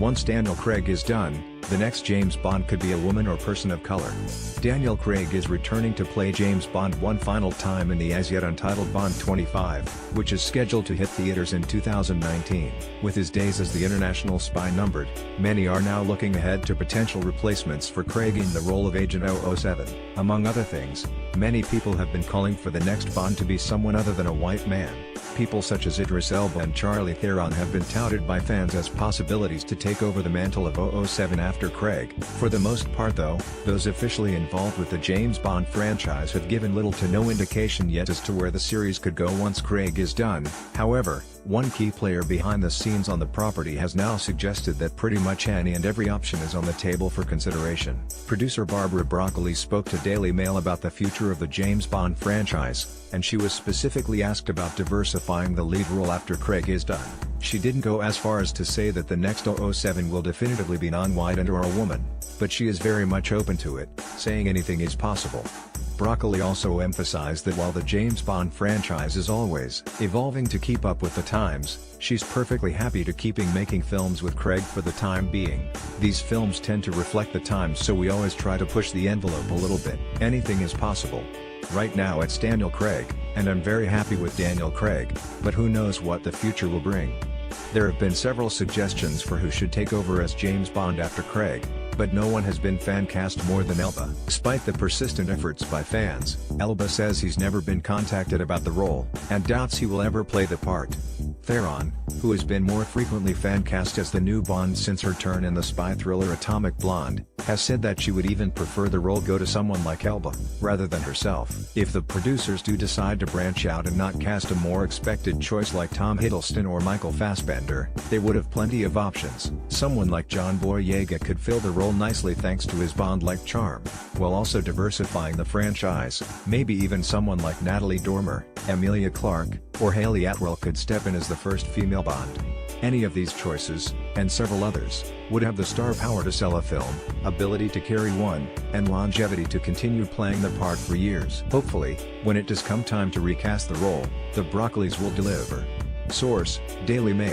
Once Daniel Craig is done, the next James Bond could be a woman or person of color. Daniel Craig is returning to play James Bond one final time in the as-yet untitled Bond 25, which is scheduled to hit theaters in 2019. With his days as the international spy numbered, many are now looking ahead to potential replacements for Craig in the role of Agent 007. Among other things, many people have been calling for the next Bond to be someone other than a white man. People such as Idris Elba and Charlize Theron have been touted by fans as possibilities to take over the mantle of 007 after Craig. For the most part though, those officially involved with the James Bond franchise have given little to no indication yet as to where the series could go once Craig is done. However, one key player behind the scenes on the property has now suggested that pretty much any and every option is on the table for consideration. Producer Barbara Broccoli spoke to Daily Mail about the future of the James Bond franchise, and she was specifically asked about diversifying the lead role after Craig is done. She didn't go as far as to say that the next 007 will definitively be non-white and/or a woman, but she is very much open to it, saying anything is possible. Broccoli also emphasized that while the James Bond franchise is always evolving to keep up with the times, she's perfectly happy to keeping making films with Craig for the time being. These films tend to reflect the times, so we always try to push the envelope a little bit. Anything is possible. Right now it's Daniel Craig, and I'm very happy with Daniel Craig, but who knows what the future will bring. There have been several suggestions for who should take over as James Bond after Craig, but no one has been fan-cast more than Elba. Despite the persistent efforts by fans, Elba says he's never been contacted about the role, and doubts he will ever play the part. Theron, who has been more frequently fan-cast as the new Bond since her turn in the spy thriller Atomic Blonde, has said that she would even prefer the role go to someone like Elba, rather than herself. If the producers do decide to branch out and not cast a more expected choice like Tom Hiddleston or Michael Fassbender, they would have plenty of options. Someone like John Boyega could fill the role nicely thanks to his Bond-like charm, while also diversifying the franchise. Maybe even someone like Natalie Dormer, Emilia Clarke, or Hayley Atwell could step in as the first female Bond. Any of these choices, and several others, would have the star power to sell a film, ability to carry one, and longevity to continue playing the part for years. Hopefully, when it does come time to recast the role, the Broccolis will deliver. Source: Daily Mail.